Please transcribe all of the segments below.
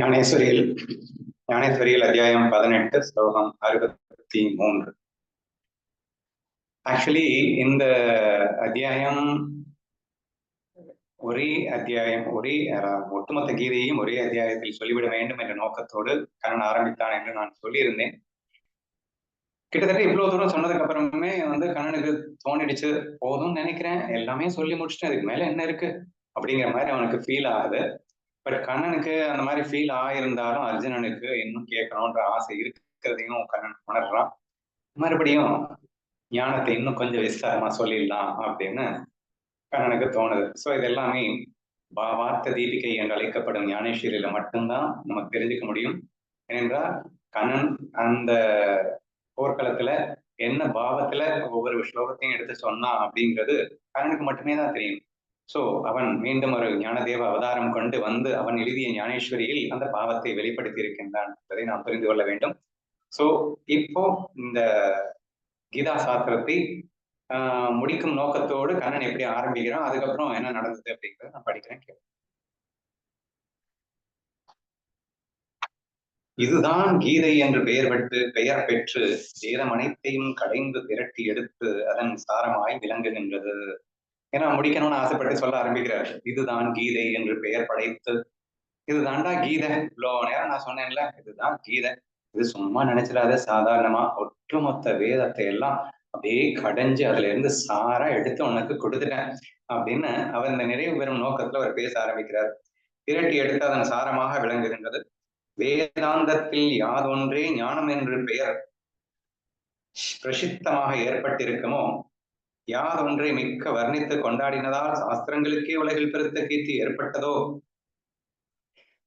ஞானேஸ்வரியில் ஞானேஸ்வரியில் அத்தியாயம் 18 ஸ்லோகம் 63. ஆக்சுவலி இந்த அத்தியாயம் ஒட்டுமொத்த கீதையையும் ஒரே அத்தியாயத்தில் சொல்லிவிட வேண்டும் என்ற நோக்கத்தோடு கண்ணன் ஆரம்பித்தான் என்று நான் சொல்லியிருந்தேன். கிட்டத்தட்ட இவ்வளவு தூரம் சொன்னதுக்கு அப்புறமே கண்ணனுக்கு தோணிடுச்சு, போதும் நினைக்கிறேன், எல்லாமே சொல்லி முடிச்சுட்டேன், அதுக்கு மேல என்ன இருக்கு அப்படிங்கிற மாதிரி அவனுக்கு ஃபீல் ஆகுது. பட் கண்ணனுக்கு அந்த மாதிரி ஃபீல் ஆயிருந்தாலும் அர்ஜுனனுக்கு இன்னும் கேட்கணும்ன்ற ஆசை இருக்கிறதையும் கண்ணன் உணர்றான். மறுபடியும் ஞானத்தை இன்னும் கொஞ்சம் விஸ்தாரமா சொல்லிடலாம் அப்படின்னு கண்ணனுக்கு தோணுது. ஸோ இது எல்லாமே பாவார்த்த தீபிகை என்று அழைக்கப்படும் ஞானேஸ்வரியில மட்டும்தான் நமக்கு தெரிஞ்சுக்க முடியும். ஏனென்றால் கண்ணன் அந்த போர்க்களத்துல என்ன பாவத்துல ஒவ்வொரு ஸ்லோகத்தையும் எடுத்து சொன்னான் அப்படிங்கிறது கண்ணனுக்கு மட்டுமே தான் தெரியும். சோ அவன் மீண்டும் ஒரு ஞானதேவ அவதாரம் கொண்டு வந்து அவன் எழுதிய ஞானேஸ்வரியில் அந்த பாவத்தை வெளிப்படுத்தி இருக்கின்றான் என்பதை நாம் புரிந்து கொள்ள வேண்டும். சோ இப்போ இந்த கீதா சாஸ்திரத்தை முடிக்கும் நோக்கத்தோடு கண்ணன் எப்படி ஆரம்பிக்கிறான், அதுக்கப்புறம் என்ன நடந்தது அப்படிங்கிறத நான் படிக்கிறேன். இதுதான் கீதை என்று பெயர் பெற்று வேதம் அனைத்தையும் கடைந்து திரட்டி எடுத்து அதன் சாரமாய் விளங்குகின்றது. ஏன்னா முடிக்கணும்னு ஆசைப்பட்டு சொல்ல ஆரம்பிக்கிறார். இதுதான் கீதை என்று பெயர் படைத்து, இதுதான்டா கீதை. இவ்வளோ நேரம் நான் சொன்னேன்ல, இதுதான் கீதை. இது சும்மா நினைச்சிடாத, சாதாரணமா ஒட்டுமொத்த வேதத்தை எல்லாம் அப்படியே கடைஞ்சு அதுல இருந்து சாரா எடுத்து உனக்கு கொடுத்துட்டேன் அப்படின்னு அவர் இந்த நிறைவு பெறும் நோக்கத்துல அவர் பேச ஆரம்பிக்கிறார். திரட்டி எடுத்து அதன் சாரமாக விளங்குகின்றது. வேதாந்தத்தில் யாதொன்றே ஞானம் என்று பெயர் பிரசித்தமாக ஏற்பட்டிருக்குமோ, யாதொன்றை மிக்க வர்ணித்து கொண்டாடினதால் சாஸ்திரங்களுக்கே உலகில் பெருத்த கீர்த்தி ஏற்பட்டதோ.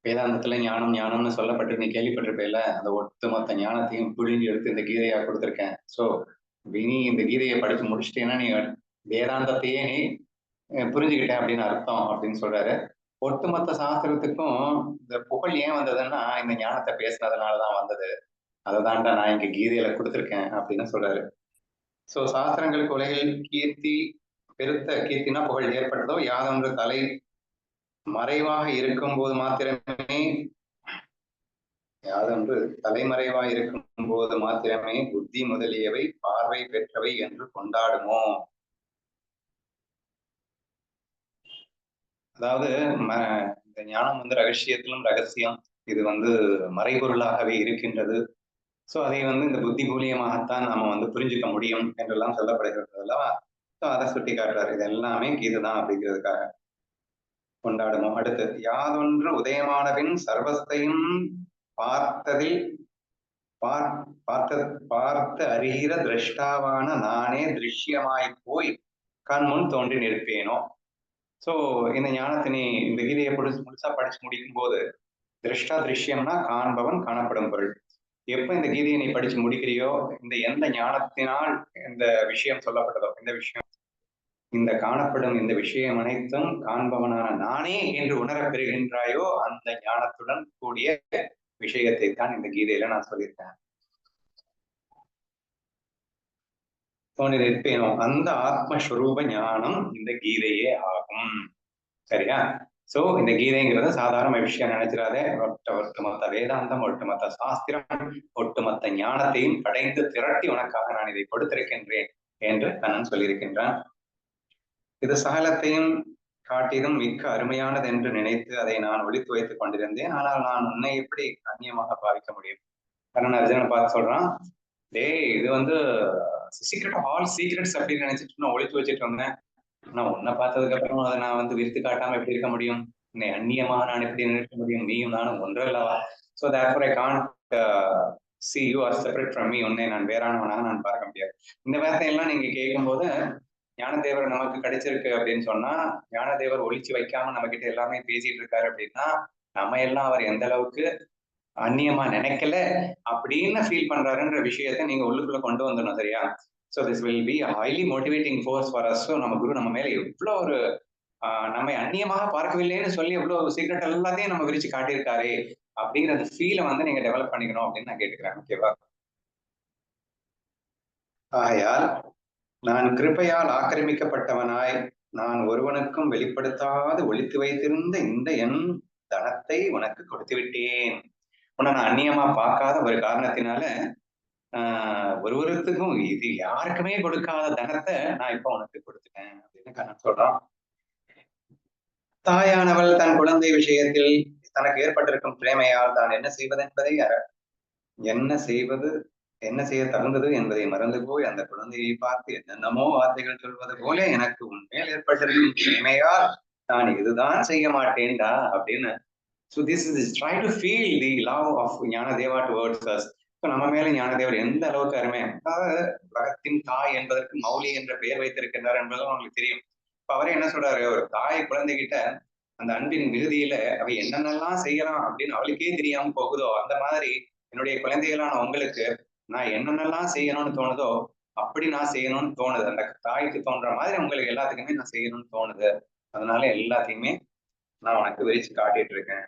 வேதாந்தத்துல ஞானம் ஞானம்னு சொல்லப்பட்டு நீ கேள்விப்பட்டிருப்பேல, அந்த ஒட்டுமொத்த ஞானத்தையும் புழிஞ்சு எடுத்து இந்த கீதையா கொடுத்துருக்கேன். சோ நீ இந்த கீதையை படிச்சு முடிச்சிட்டேன்னா நீ வேதாந்தத்தையே நீ புரிஞ்சுக்கிட்டேன் அப்படின்னு அர்த்தம் அப்படின்னு சொல்றாரு. ஒட்டுமொத்த சாஸ்திரத்துக்கும் இந்த புகழ் ஏன் வந்ததுன்னா இந்த ஞானத்தை பேசுனதுனாலதான் வந்தது. அதைதான்டா நான் இங்க கீதையில கொடுத்துருக்கேன் அப்படின்னு சொல்றாரு. சோ சாஸ்திரங்களுக்கு உலகில் கீர்த்தி பெருத்த கீர்த்தினா புகழ் ஏற்பட்டதோ, யாதொன்று தலை மறைவாக இருக்கும் போது மாத்திரமே யாதொன்று தலைமறைவாக இருக்கும் போது மாத்திரமே புத்தி முதலியவை பார்வை பெற்றவை என்று கொண்டாடுமோ. அதாவது இந்த ஞானம் ரகசியத்திலும் ரகசியம், இது மறைபொருளாகவே இருக்கின்றது. சோ அதை இந்த புத்தி மூலியமாகத்தான் நாம புரிஞ்சுக்க முடியும் என்றெல்லாம் சொல்லப்படுகிறது அல்லவா. சோ அதை சுட்டி காட்டுறாரு. இது எல்லாமே கீதுதான் அப்படிங்கிறதுக்காக கொண்டாடுமோ. அடுத்து, யாதொன்று உதயமானபின் சர்வத்தையும் பார்த்ததில் பார்த்து அறிகிற திரஷ்டாவான நானே திருஷ்யமாய் போய் கண் முன் தோன்றி நிற்பேனோ. சோ இந்த ஞானத்தினை இந்த கீதையை முழுசா படிச்சு முடிக்கும் போது திருஷ்டா திருஷ்யம்னா காண்பவன், காணப்படும் பொருள். எப்ப இந்த கீதையை நீ படிச்சு முடிக்கிறியோ, இந்த எந்த ஞானத்தினால் இந்த விஷயம் சொல்லப்பட்டதோ, இந்த காணப்படும் இந்த விஷயம் அனைத்தும் காண்பவனான நானே என்று உணரப் பெறுகின்றாயோ, அந்த ஞானத்துடன் கூடிய விஷயத்தை தான் இந்த கீதையில நான் சொல்லியிருக்கேன். தோணி நிற்பேனோ, அந்த ஆத்மஸ்வரூப ஞானம் இந்த கீதையே ஆகும். சரியா? சோ இந்த கீதைங்கிறத சாதாரண விஷயம் நினைச்சிடாதே. ஒட்டுமொத்த வேதாந்தம், ஒட்டுமொத்த சாஸ்திரம், ஒட்டுமொத்த ஞானத்தையும் படைந்து திரட்டி உனக்காக நான் இதை கொடுத்திருக்கின்றேன் என்று கண்ணன் சொல்லியிருக்கின்றான். இது சகலத்தையும் காட்டிலும் மிக்க அருமையானது என்று நினைத்து அதை நான் ஒழித்து வைத்துக் கொண்டிருந்தேன். ஆனால் நான் உன்னை எப்படி அந்நியமாக பாவிக்க முடியும்? கண்ணன் அர்ஜுனனை பார்த்து சொல்றான், டேய், இது சீக்ரெட் ஆஃப் ஆல் சீக்ரெட்ஸ் அப்படின்னு நினைச்சிட்டு நான் ஒழித்து வச்சுட்டு இருந்தேன். நான் உன்னை பார்த்ததுக்கு அப்புறம் அதை நான் விரித்து காட்டாம எப்படி இருக்க முடியும்? உன்னை அந்நியமாக நான் எப்படி நினைக்க முடியும்? நீயும் நானும் ஒன்று அல்லவா? So therefore I can't see you are separate from me. உன்னை நான் வேறானவனாக நான் பார்க்க முடியாது. இந்த வார்த்தையெல்லாம் நீங்க கேட்கும் போது ஞானதேவர் நமக்கு கிடைச்சிருக்கு அப்படின்னு சொன்னா, ஞானதேவர் ஒழிச்சு வைக்காம நம்ம கிட்ட எல்லாமே பேசிட்டு இருக்காரு அப்படின்னா, நம்ம எல்லாம் அவர் எந்த அளவுக்கு அந்நியமா நினைக்கல அப்படின்னு ஃபீல் பண்றாருன்ற விஷயத்த நீங்க உள்ளுக்குள்ள கொண்டு வந்துடணும். சரியா? So this will be highly motivating force for us. நம்ம குரு நம்ம மேல எவ்வளவு ஒரு நம்மை அந்நியமாக பார்க்கவில்லைன்னு சொல்லி எவ்வளவு சீக்ரெட் எல்லாத்தையும் நம்ம விரிச்சு காட்டியிருக்காரு அப்படிங்கிற அந்த ஃபீலை நீங்க டெவலப் பண்ணிக்கணும் அப்படின்னு நான் கேட்டுக்கிறேன். ஓகேவா? ஆகையால் நான் கிருபையால் ஆக்கிரமிக்கப்பட்டவனாய் நான் ஒருவனுக்கும் வெளிப்படுத்தாது ஒழித்து வைத்திருந்த இந்த என் தனத்தை உனக்கு கொடுத்து விட்டேன். உன்னை நான் அந்நியமா பார்க்காத ஒரு காரணத்தினால ஒருவருத்துக்கும் இது யாருக்குமே கொடுக்காத தனத்தை நான் இப்ப உனக்கு கொடுத்துட்டேன் அப்படின்னு கண்ணன் சொல்றான். தாயானவள் தன் குழந்தை விஷயத்தில் தனக்கு ஏற்பட்டிருக்கும் பிரேமையால் தான் என்ன செய்வது என்பதை என்ன செய்வது என்ன செய்ய தகுந்தது என்பதை மறந்து போய் அந்த குழந்தையை பார்த்து என்னென்னமோ வார்த்தைகள் சொல்வது போல எனக்கு உண்மையில் ஏற்பட்டிருக்கும் பிரேமையால் நான் இதுதான் செய்ய மாட்டேன்டா அப்படின்னு. So this is try to feel the love of ஞானதேவா towards us. So நம்ம மேல ஞானதேவர் எந்த அளவுக்கு அருமை, அதாவது உலகத்தின் தாய் என்பதற்கு மௌலி என்ற பெயர் வைத்திருக்கின்றார் என்பதும் உங்களுக்கு தெரியும். இப்ப அவரே என்ன சொல்றாரு, ஒரு தாய் குழந்தைகிட்ட அந்த அன்பின் மிகுதியில அவ என்னென்னலாம் செய்யலாம் அப்படின்னு அவளுக்கே தெரியாம போகுதோ, அந்த மாதிரி என்னுடைய குழந்தைகளான உங்களுக்கு நான் என்னென்னலாம் செய்யணும்னு தோணுதோ அப்படி நான் செய்யணும்னு தோணுது. அந்த தாய்க்கு தோன்ற மாதிரி உங்களுக்கு எல்லாத்துக்குமே நான் செய்யணும்னு தோணுது. அதனால எல்லாத்தையுமே நான் உனக்கு விரிச்சு காட்டிட்டு இருக்கேன்.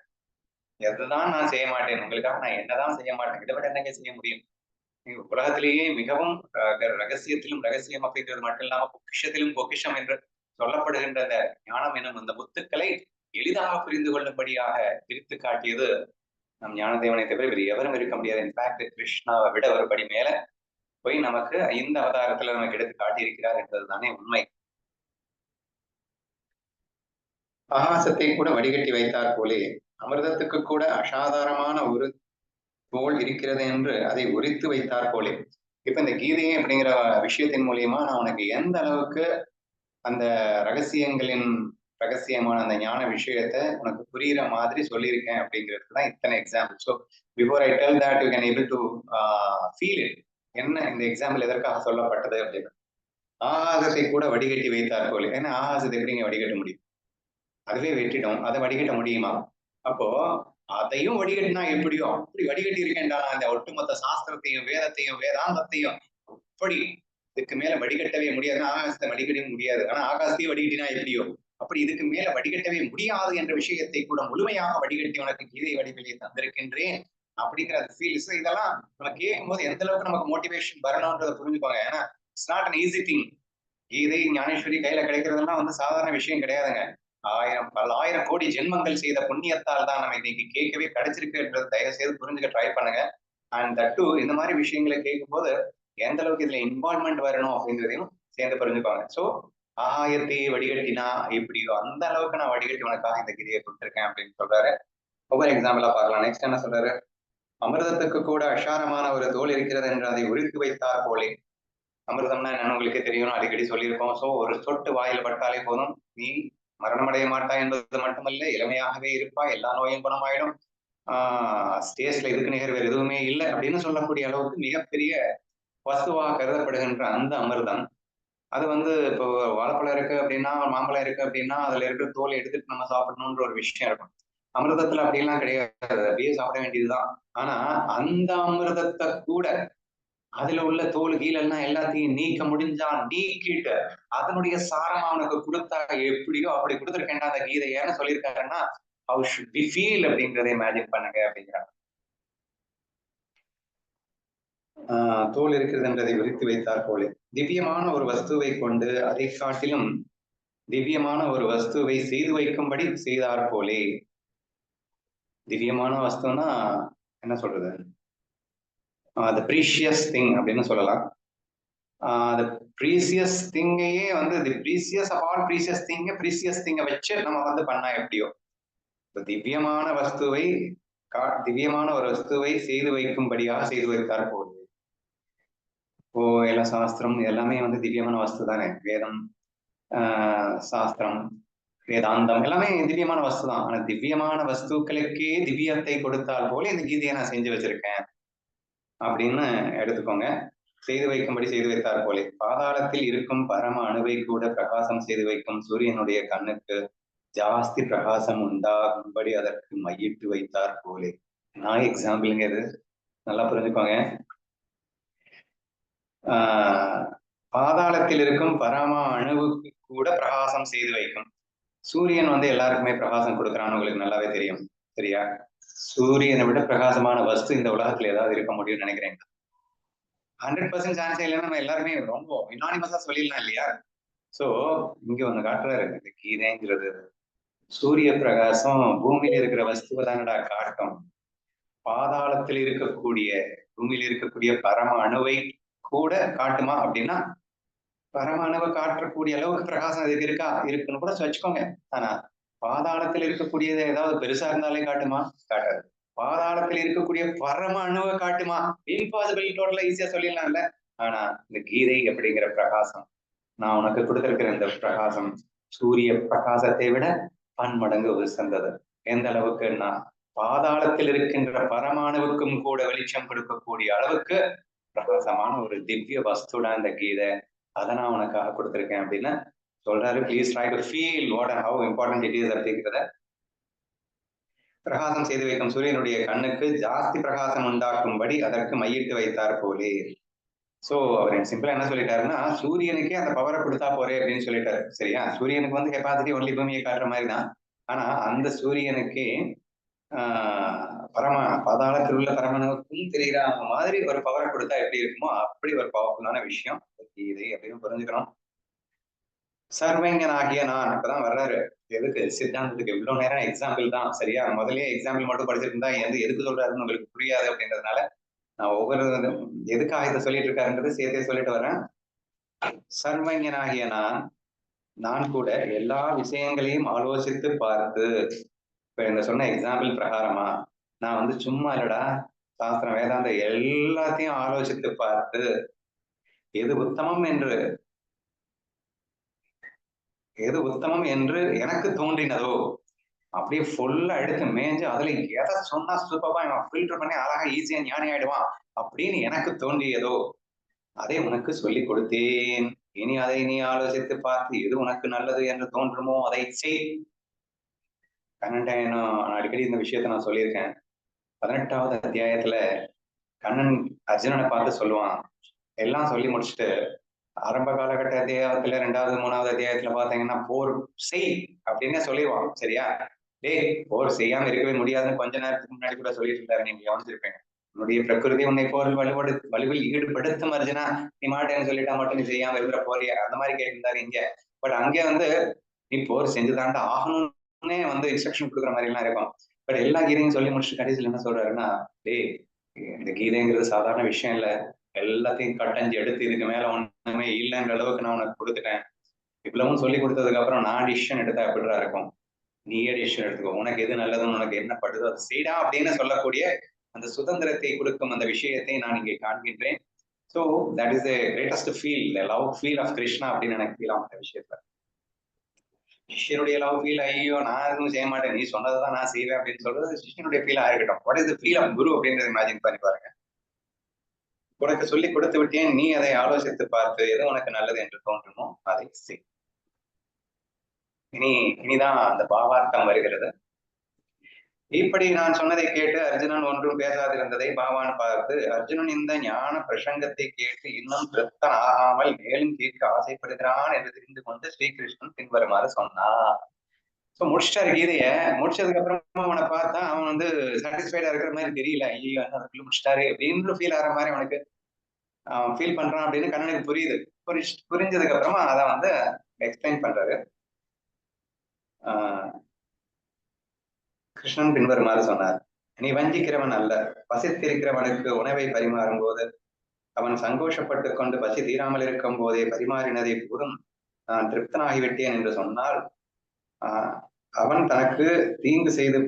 எதுதான் நான் செய்ய மாட்டேன் உங்களுக்காக, நான் என்னதான் செய்ய மாட்டேன், இதை விட என்னங்க செய்ய முடியும். உலகத்திலேயே மிகவும் ரகசியத்திலும் ரகசியம் அப்படிங்கிறது மட்டும் இல்லாம பொக்கிஷத்திலும் பொக்கிஷம் என்று சொல்லப்படுகின்ற அந்த ஞானம் எனும் அந்த முத்துக்களை எளிதாக புரிந்து கொள்ளும்படியாக பிரித்து காட்டியது நம் ஞானதேவனை தவிர வேறு எவரும் இருக்க முடியாது. இன்ஃபேக்ட் கிருஷ்ணாவை விட ஒருபடி மேல போய் நமக்கு இந்த அவதாரத்துல நமக்கு எடுத்து காட்டியிருக்கிறார் என்பதுதானே உண்மை. ஆகாசத்தை கூட வடிகட்டி வைத்தார் போலே அமிர்தத்துக்கு கூட அசாதாரணமான ஒரு தோல் இருக்கிறது என்று அதை உரித்து வைத்தார் போலே. இப்ப இந்த கீதையை அப்படிங்கிற விஷயத்தின் மூலியமா நான் உனக்கு எந்த அளவுக்கு அந்த ரகசியங்களின் ரகசியமான அந்த ஞான விஷயத்தை உனக்கு புரியுற மாதிரி சொல்லியிருக்கேன் அப்படிங்கிறது தான் இத்தனை example. So before I tell that you can able to feel it. என்ன இந்த எக்ஸாம்பிள் எதற்காக சொல்லப்பட்டது அப்படின்னு. ஆகாசத்தை கூட வடிகட்டி வைத்தார் போலே. ஏன்னா ஆகாசத்தை எப்படிங்க வடிகட்ட முடியும்? அதுவே வெட்டிடும், அதை வடிகட்ட முடியுமா? அப்போ அதையும் வடிகட்டினா எப்படியோ அப்படி வடிகட்டி இருக்கேன்டா அந்த ஒட்டுமொத்த சாஸ்திரத்தையும் வேதத்தையும் வேதாந்தத்தையும் அப்படி இதுக்கு மேல வடிகட்டவே முடியாதுன்னா ஆகாசத்தை வடிகட்ட முடியாது. ஆனா ஆகாசத்தையும் வடிகட்டினா எப்படியோ அப்படி இதுக்கு மேல வடிகட்டவே முடியாது என்ற விஷயத்தை கூட முழுமையாக வடிகட்டி உனக்கு கீதை வடிவிலே தந்திருக்கின்றேன் அப்படிங்கிற அந்த ஃபீல்ஸ். இதெல்லாம் நம்ம கேட்கும் போது எந்த அளவுக்கு நமக்கு மோட்டிவேஷன் வரணும்ன்றதை புரிஞ்சுக்கோங்க. ஏன்னா it's not an easy thing. Gita Dnyaneshwari கையில கிடைக்கிறதுலாம் வந்து சாதாரண விஷயம் கிடையாதுங்க. பல ஆயிரம் கோடி ஜென்மங்கள் செய்த புண்ணியத்தால் தான் நம்ம இன்னைக்கு கேட்கவே கிடைச்சிருக்குன்றது தயவு செய்து புரிஞ்சுக்க ட்ரை பண்ணுங்க. அண்ட் தட் டூ இந்த மாதிரி விஷயங்களை கேட்கும் போது எந்த அளவுக்கு இதுல இன்வால்மெண்ட் வரணும் அப்படிங்கிறதையும் சேர்ந்து புரிஞ்சுப்பாங்க. ஸோ ஆகாயத்தை வடிகட்டினா இப்படியோ அந்த அளவுக்கு நான் வடிகட்டி உனக்காக இந்த கீதையை கொடுத்துருக்கேன் அப்படின்னு சொல்றாரு. ஒவ்வொரு எக்ஸாம்பிளா பார்க்கலாம். நெக்ஸ்ட் என்ன சொல்றாரு, அமிர்தத்துக்கு கூட அசாரமான ஒரு தோல் இருக்கிறது என்று அதை உரித்து வைத்தார் போலே. அமிர்தம்னா என்னன்னு உங்களுக்கு தெரியும், அடிக்கடி சொல்லியிருக்கோம். ஸோ ஒரு சொட்டு வாயில பட்டாலே போதும், நீ மரணமடைய மாட்டாய் என்பது மட்டுமல்ல, இளமையாகவே இருப்பாய், எல்லா நோயும் குணமாயிடும், ஸ்டேஜ்ல இதுக்கு நிகர் வேறு எதுவுமே இல்லை அப்படின்னு சொல்லக்கூடிய அளவுக்கு மிகப்பெரிய வஸ்துவாக கருதப்படுகின்ற அந்த அமிர்தம். அது வந்து இப்போ வாழைப்பழம் இருக்கு அப்படின்னா, மாம்பழம் இருக்கு அப்படின்னா அதுல இருக்கிற தோலை எடுத்துட்டு நம்ம சாப்பிடணும்ன்ற ஒரு விஷயம் இருக்கும். அமிர்தத்துல அப்படியெல்லாம் கிடையாது, அப்படியே சாப்பிட வேண்டியதுதான். ஆனா அந்த அமிர்தத்தை கூட அதுல உள்ள தோல் கீழெல்லாம் எல்லாத்தையும் நீக்க முடிஞ்சா நீக்கிட்டு அதனுடைய சாரம் அவனுக்கு கொடுத்தா எப்படியோ அப்படி கொடுத்துருக்கேன்டா அந்த கீதை. ஏன்னு சொல்லியிருக்காருன்னா ஹவ் ஷுட் பி ஃபீல் அப்படிங்கிறத இமேஜின் பண்ணுங்க அப்படிங்கிறாங்க. தோல் இருக்கிறது என்றதை விரித்து வைத்தார் போலே திவ்யமான ஒரு வஸ்துவை கொண்டு அதை காட்டிலும் திவ்யமான ஒரு வஸ்துவை செய்து வைக்கும்படி செய்தார் போலே. திவ்யமான வஸ்துன்னா என்ன சொல்றது, the precious thing அப்படின்னு சொல்லலாம். the precious thing-ஐயே வந்து the precious of all precious thing precious thing-ஐ வச்சு நம்ம வந்து பண்ணா எப்படியோ திவ்யமான வஸ்துவை திவ்யமான ஒரு வஸ்துவை செய்து வைக்கும்படியாக செய்து வைத்தார் போல். இப்போ எல்லா சாஸ்திரம் எல்லாமே வந்து திவ்யமான வஸ்து தானே. வேதம், சாஸ்திரம், வேதாந்தம் எல்லாமே திவ்யமான வஸ்து தான். ஆனா திவ்யமான வஸ்துக்களுக்கே திவ்யத்தை கொடுத்தால் போல இந்த கீதையை நான் செஞ்சு வச்சிருக்கேன் அப்படின்னு எடுத்துக்கோங்க. செய்து வைக்கும்படி செய்து வைத்தார் போலே பாதாளத்தில் இருக்கும் பரம அணுவை கூட பிரகாசம் செய்து வைக்கும் சூரியனுடைய கண்ணுக்கு ஜாஸ்தி பிரகாசம் உண்டாகும்படி அதற்கு மையிட்டு வைத்தார் போலே. நான் எக்ஸாம்பிளுங்க இது, நல்லா புரிஞ்சுக்கோங்க. பாதாளத்தில் இருக்கும் பரம அணுவுக்கு கூட பிரகாசம் செய்து வைக்கும். சூரியன் வந்து எல்லாருக்குமே பிரகாசம் கொடுக்குறான்னு உங்களுக்கு நல்லாவே தெரியும், சரியா? சூரியனை விட பிரகாசமான வஸ்து இந்த உலகத்துல ஏதாவது இருக்க முடியும்னு நினைக்கிறேன். 100% சான்ஸ் இல்லைன்னா நம்ம எல்லாருமே ரொம்ப யுனானிமஸா சொல்லிடலாம் இல்லையா? சோ இங்க ஒண்ணு காட்டுறாரு, இந்த கீதைங்கிறது சூரிய பிரகாசம் பூமியில இருக்கிற வஸ்துவை தானடா காட்டும். பாதாளத்தில் இருக்கக்கூடிய பூமியில இருக்கக்கூடிய பரம அணுவை கூட காட்டுமா அப்படின்னா, பரம அணுவை காட்டக்கூடிய அளவுக்கு பிரகாசம் அதுக்கு இருக்கா, இருக்குன்னு கூட வச்சுக்கோங்க. ஆனா பாதாளத்தில் இருக்கக்கூடியது ஏதாவது பெருசா இருந்தாலே காட்டுமா? காட்டாது. பாதாளத்தில் இருக்கக்கூடிய பரம அணுவை காட்டுமா? இம்பாசிபிள். டோட்டலா ஈஸியா சொல்லிடலாம்ல. ஆனா இந்த கீதை அப்படிங்கிற பிரகாசம், நான் உனக்கு கொடுத்திருக்கிற இந்த பிரகாசம் சூரிய பிரகாசத்தை விட பன்மடங்கு உசந்தது. எந்த அளவுக்குன்னா, பாதாளத்தில் இருக்கின்ற பரமாணுவுக்கும் கூட வெளிச்சம் கொடுக்கக்கூடிய அளவுக்கு பிரகாசமான ஒரு திவ்ய வஸ்துடா இந்த கீதை. அதை நான் உனக்காக கொடுத்திருக்கேன் அப்படின்னு சொல்றாரு. Please try to feel what and how important it is அப்படிங்கிறத. பிரகாசம் செய்து வைக்கும் சூரியனுடைய கண்ணுக்கு ஜாஸ்தி பிரகாசம் உண்டாக்கும்படி அதற்கு மையிட்டு வைத்தார் போலே. சோ அவர் சிம்பிளா என்ன சொல்லிட்டாருன்னா, சூரியனுக்கே அந்த பவரை கொடுத்தா போறே அப்படின்னு சொல்லிட்டாரு. சரியா? சூரியனுக்கு வந்து கெப்பாசிட்டி ஒன்லி பூமியை காட்டுற மாதிரி தான். ஆனா அந்த சூரியனுக்கே பரம பாதாளத்தில் உள்ள பரமனுக்கும் தெரிகிற மாதிரி ஒரு பவரை கொடுத்தா எப்படி இருக்குமோ அப்படி ஒரு பவர்ஃபுல்லான விஷயம் இது அப்படின்னு புரிஞ்சுக்கிறோம். சர்வஞனாகிய நான் இப்பதான் வர்றாரு. எதுக்கு? சித்தாந்தத்துக்கு. இவ்வளவு நேரம் எக்ஸாம்பிள் தான். சரியா? முதலே எக்ஸாம்பிள் மட்டும் படிச்சிருந்தா எதுக்கு சொல்றாருன்னு உங்களுக்கு புரியாது அப்படின்றதுனால நான் ஒவ்வொரு எதுக்காக இதை சொல்லிட்டு இருக்காருன்றது சேர்த்தே சொல்லிட்டு வரேன். சர்வஞனாகிய நான் கூட எல்லா விஷயங்களையும் ஆலோசித்து பார்த்து, இப்ப இந்த சொன்ன எக்ஸாம்பிள் பிரகாரமா நான் வந்து சும்மா இல்லடா, சாஸ்திரம் வேதாந்தம் எல்லாத்தையும் ஆலோசித்து பார்த்து எது உத்தமம் என்று எனக்கு தோன்றினதோ அப்படியே ஃபுல்லா எடுத்து மேய்ஞ்சு அதுல எதை சொன்னா சூப்பரா இவன் ஃபில்டர் பண்ணி அழகா ஈஸியா ஞானி ஆயிடுவான் அப்படின்னு எனக்கு தோன்றியதோ அதை உனக்கு சொல்லிக் கொடுத்தேன். இனி அதை நீ ஆலோசித்து பார்த்து எது உனக்கு நல்லது என்று தோன்றுமோ அதை செய். கண்ணன் அடிக்கடி இந்த விஷயத்த நான் சொல்லியிருக்கேன். 18வது அத்தியாயத்துல கண்ணன் அர்ஜுனனை பார்த்து சொல்லுவான். எல்லாம் சொல்லி முடிச்சுட்டு ஆரம்ப காலகட்ட அத்தியாயத்துல 2வது 3வது அத்தியாயத்துல பாத்தீங்கன்னா போர் செய் அப்படின்னு சொல்லிடுவான். சரியா? டேய், போர் செய்யாம இருக்கவே முடியாதுன்னு கொஞ்ச நேரத்துக்கு முன்னாடி கூட சொல்லிட்டு இருந்தாரு. நீங்க கவனிச்சிருப்பீங்க. உன்னுடைய பிரகிருதி உன்னை போரில் வலுவில் ஈடுபடுத்தும் அர்ஜுனா, நீ மாட்டேன்னு சொல்லிட்டா மட்டும் நீ செய்யாம இருக்கிற போறியா அந்த மாதிரி கேட்டிருந்தாரு இங்க. பட் அங்கே வந்து நீ போர் செஞ்சுதான்டா ஆகணும்னே வந்து இன்ஸ்ட்ரக்ஷன் கொடுக்குற மாதிரி எல்லாம் இருக்கும். பட் எல்லா கீதையும் சொல்லி முடிச்சுட்டு கடைசியில் என்ன சொல்றாருன்னா, டேய், இந்த கீதைங்கிறது சாதாரண விஷயம் இல்ல. எல்லாத்தையும் கட்டஞ்சு எடுத்து இதுக்கு மேல ஒண்ணுமே இல்லைன்ற அளவுக்கு நான் உனக்கு கொடுத்துட்டேன். இவ்வளவும் சொல்லி கொடுத்ததுக்கு அப்புறம் நான் டிசிஷன் எடுத்தா எப்படிடா இருக்கும்? நீயே டிசிஷன் எடுத்துக்கோ. உனக்கு எது நல்லதுன்னு உனக்கு என்ன படுதோ அதை செய்டா அப்படின்னு சொல்லக்கூடிய அந்த சுதந்திரத்தை கொடுக்கும் அந்த விஷயத்தை நான் இங்கே காண்கின்றேன். So that is the greatest feel, the love feel of Krishna அப்படின்னு எனக்கு ஃபீல் ஆகும் அந்த விஷயத்துல. சிஷ்யனுடைய லவ் ஃபீல், ஐயோ நான் எதுவும் செய்ய மாட்டேன், நீ சொன்னதான் நான் செய்வேன் அப்படின்னு சொல்றது சிஷ்யனுடைய ஃபீலா இருக்கட்டும். What is the feel of guru அப்படின்றத இமேஜின் பண்ணி பாருங்க. உனக்கு சொல்லி கொடுத்து விட்டேன், நீ அதை ஆலோசித்து பார்த்து எது உனக்கு நல்லது என்று தோன்றுமோ அதை செய். இனிதான் அந்த பாவார்த்தம் வருகிறது. இப்படி நான் சொன்னதை கேட்டு அர்ஜுனன் ஒன்றும் பேசாதிருந்ததை பகவான் பார்த்து, அர்ஜுனன் இந்த ஞான பிரசங்கத்தை கேட்டு இன்னும் திருப்தன் ஆகாமல் மேலும் கேட்க ஆசைப்படுகிறான் என்று தெரிந்து கொண்டு ஸ்ரீகிருஷ்ணன் பின்வருமாறு சொன்னான். முடிச்சிட்டாரு கீதைய. முடிச்சதுக்கு அப்புறமா அவனை பார்த்தா அவன் வந்து சாட்டிஸ்ஃபைடா இருக்கிற மாதிரி தெரியல. ஐயோ அதுக்குள்ள முடிச்சிட்டாரு அப்படின்னு ஃபீல் ஆகிற மாதிரி அவனுக்கு அவன் ஃபீல் பண்றான் அப்படின்னு கண்ணனுக்கு புரியுது. புரிஞ்சதுக்கு அப்புறமா அதை வந்து எக்ஸ்பிளைன் பண்றாரு. கிருஷ்ணன் பின்வருமாறு சொன்னார். நீ வஞ்சிக்கிறவன் அல்ல. பசித்திருக்கிறவனுக்கு உணவை பரிமாறும் போது அவன் சந்தோஷப்பட்டுக் கொண்டு பசி தீராமல் இருக்கும் போதே பரிமாறினதை போதும் நான் திருப்தனாகிவிட்டேன் என்று சொன்னால் அவன் தனக்கு தீங்கு செய்து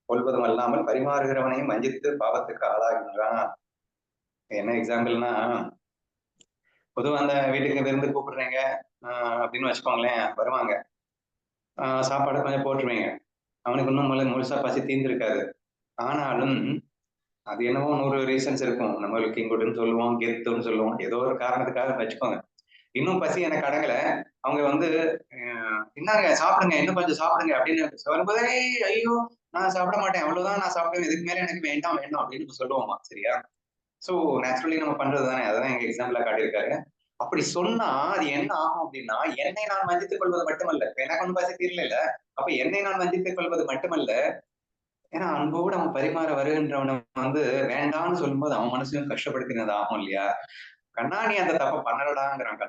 கொள்வதும் அல்லாமல் பரிமாறுகிறவனையும் வஞ்சித்து பாவத்துக்கு ஆளாகின்றான். என்ன எக்ஸாம்பிள்னா, பொதுவா அந்த வீட்டுக்கு விருந்து கூப்பிடுறீங்க அப்படின்னு வச்சுக்கோங்களேன். வருவாங்க, சாப்பாடு கொஞ்சம் போட்டுருவீங்க. அவனுக்கு இன்னும் முழுசா பசி தீர்ந்திருக்காது. ஆனாலும் அது என்னவோ 100 ரீசன்ஸ் இருக்கும். நம்மளுக்கு இங்குட்டுன்னு சொல்லுவோம், கெத்துன்னு சொல்லுவோம், ஏதோ ஒரு காரணத்துக்காக வச்சுக்கோங்க. இன்னும் பசி எனக்கு அடங்கல. அவங்க வந்து இன்னாங்க சாப்பிடுங்க, இன்னும் கொஞ்சம் சாப்பிடுங்க அப்படின்னு சொல்லும்போது, ஐயோ நான் சாப்பிட மாட்டேன், அவ்வளவுதான் நான் சாப்பிடுவேன், இதுக்கு மேல எனக்கு வேண்டாம் வேண்டாம் அப்படின்னு சொல்லுவோமா. சரியா? சோ நேச்சுரலி நம்ம பண்றது தானே. அதான் எங்க எக்ஸாம்பிளா காட்டியிருக்காரு. அப்படி சொன்னா அது என்ன ஆகும் அப்படின்னா, என்னை நான் வஞ்சித்துக் கொள்வது மட்டுமல்ல, எனக்கு ஒன்றும் பசி தீரல. அப்ப என்னை நான் வஞ்சித்துக் கொள்வது மட்டுமல்ல, ஏன்னா அன்போடு அவன் பரிமாற வருகின்றவனை வந்து வேண்டாம்னு சொல்லும்போது அவன் மனசையும் கஷ்டப்படுத்தினது ஆகும் இல்லையா? கண்ணா நீ அந்த தப்ப பண்ணலடாங்கிறாங்க.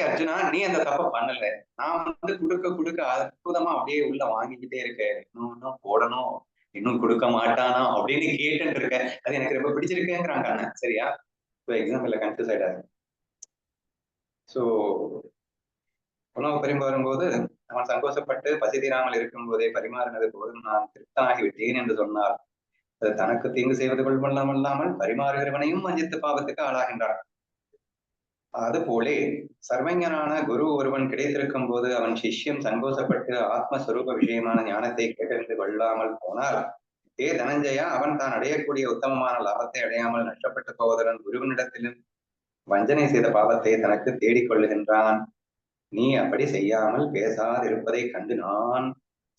அர்ஜுனா, நீ அந்த தப்ப பண்ணல. நான் வந்து குடுக்க அற்புதமா அப்படியே உள்ள வாங்கிக்கிட்டே இருக்கேன். இன்னும் போடணும், இன்னும் கொடுக்க மாட்டானா அப்படின்னு கேட்டுட்டு இருக்க. அது எனக்கு ரொம்ப பிடிச்சிருக்குங்கிறாங்க அண்ணன். சரியா? இப்போ எக்ஸாம்பிள்ல கன்ஃபியூஸ் ஆயிடாது. சோ உணவு பரிமாறும்போது அவன் சந்தோஷப்பட்டு பசி தீராமல் இருக்கும் போதே பரிமாறினது போதும் நான் திருப்தனாகி விட்டேன் என்று சொன்னார். அது தனக்கு தீங்கு செய்வது கொள்வல்லாமல் பரிமாறுகிறவனையும் வஞ்சித்து பாவத்துக்கு ஆளாகின்றான். அதுபோலே சர்வஞனான குரு ஒருவன் கிடைத்திருக்கும் போது அவன் சிஷ்யம் சங்கோசப்பட்டு ஆத்மஸ்வரூப விஷயமான ஞானத்தை கேட்டறிந்து கொள்ளாமல் போனால் தனஞ்சயா அவன் தான் அடையக்கூடிய உத்தமமான லாபத்தை அடையாமல் நஷ்டப்பட்டு போவதுடன் குருவனிடத்திலும் வஞ்சனை செய்த பாவத்தை தனக்கு தேடிக் கொள்ளுகின்றான். நீ அப்படி செய்யாமல் பேசாதிருப்பதைக் கண்டு நான்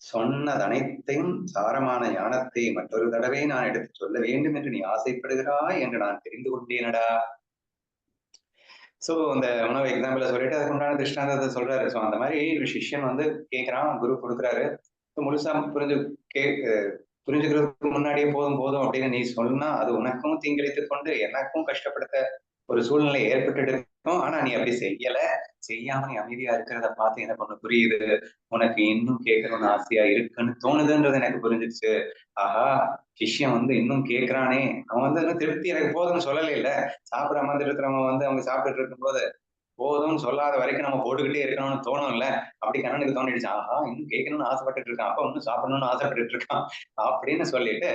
சொன்னதனைத்தையும் சாரமான ஞானத்தை மற்றொரு தடவை நான் எடுத்துச் சொல்ல வேண்டும் என்று நீ ஆசைப்படுகிறாய் என்று நான் தெரிந்து கொண்டேனடா. சோ இந்த உணவு எக்ஸாம்பிள சொல்லிட்டு அதுக்கு உண்டான திருஷ்டாந்தத்தை சொல்றாரு. சோ அந்த மாதிரி ஒரு சிஷ்யன் வந்து கேட்கிறான், குரு கொடுக்குறாரு. முழுசா புரிஞ்சுக்கிறதுக்கு முன்னாடியே போதும் போதும் அப்படின்னு நீ சொன்னா அது உனக்கும் தீங்கிழைத்துக் கொண்டு எனக்கும் கஷ்டப்படுத்த ஒரு சூழ்நிலை ஏற்பட்டுட்டு இருக்கும். ஆனா நீ அப்படி செய்யாம நீ அமைதியா இருக்கிறத பார்த்து எனக்கு ஒண்ணு புரியுது. உனக்கு இன்னும் கேட்கணும்னு ஆசையா இருக்குன்னு தோணுதுன்றது எனக்கு புரிஞ்சிருச்சு. ஆஹா, சிஷ்யன் வந்து இன்னும் கேட்கிறானே, அவன் வந்து இன்னும் திருப்தி எனக்கு போதும்னு சொல்லல. இல்ல சாப்பிட அமர்ந்துட்டு இருக்கிறவங்க வந்து அவங்க சாப்பிட்டுட்டு இருக்கும்போது போதும்னு சொல்லாத வரைக்கும் நம்ம போட்டுக்கிட்டே இருக்கணும்னு தோணும்ல. அப்படி கண்ணனுக்கு தோணிடுச்சு. ஆஹா, இன்னும் கேட்கணும்னு ஆசைப்பட்டுட்டு இருக்கான். அப்ப இன்னும் சாப்பிடணும்னு ஆசைப்பட்டுட்டு இருக்கான் அப்படின்னு சொல்லிட்டு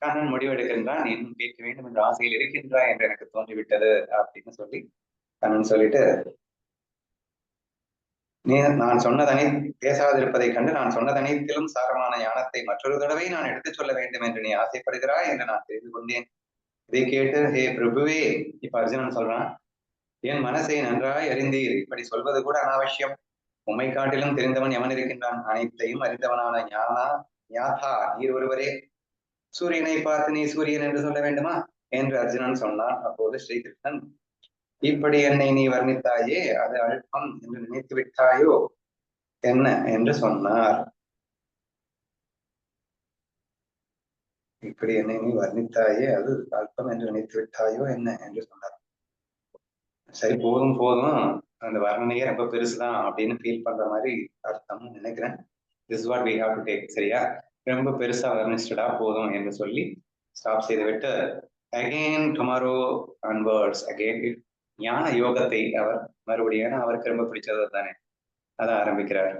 கண்ணன் முடிவெடுக்கின்றான். நீ இன்னும் கேட்க வேண்டும் என்ற ஆசையில் இருக்கின்றாய் என்று எனக்கு தோன்றிவிட்டது அப்படின்னு சொல்லி கண்ணன் சொல்லிட்டு நீ நான் சொன்னதனை பேசாதிருப்பதைக் கண்டு நான் சொன்னதனைத்திலும் சாரமான ஞானத்தை மற்றொரு தடவை நான் எடுத்துச் சொல்ல வேண்டும் என்று நீ ஆசைப்படுகிறாய் என்று நான் தெரிந்து கொண்டேன். இதை கேட்டு ஹே பிரபுவே, இப்ப அர்ஜுனன் சொல்றான், என் மனசை நன்றாய் அறிந்தீர். இப்படி சொல்வது கூட அனாவசியம். உம்மை காட்டிலும் தெரிந்தவன் எவன் இருக்கின்றான்? அனைத்தையும் அறிந்தவனான ஞாதா நீர் ஒருவரே. சூரியனை பார்த்து நீ சூரியன் என்று சொல்ல வேண்டுமா என்று அர்ஜுனன் சொன்னான். அப்போது ஸ்ரீகிருஷ்ணன், இப்படி என்னை நீ வர்ணித்தாயே அது அல்பம் என்று நினைத்து விட்டாயோ என்ன என்று சொன்னார். இப்படி என்னை நீ வர்ணித்தாயே அது அல்பம் என்று நினைத்து விட்டாயோ என்ன என்று சொன்னார். சரி, போதும் போதும், அந்த வர்ணனையே ரொம்ப பெருசுதான் அப்படின்னு ஃபீல் பண்ற மாதிரி அர்த்தம்னு நினைக்கிறேன். This what we have to take. சரியா? ரொம்ப பெருசா வர்ணிச்சிட்டா போதும் என்று சொல்லி ஸ்டாப் செய்து விட்டு அகெயின் டுமாரோ ஆன்வர்ட்ஸ் அகெயின் ஞான யோகத்தை அவர் மறுபடியும், ஏன்னா அவருக்கு ரொம்ப பிடிச்சது தானே, அதை ஆரம்பிக்கிறார்.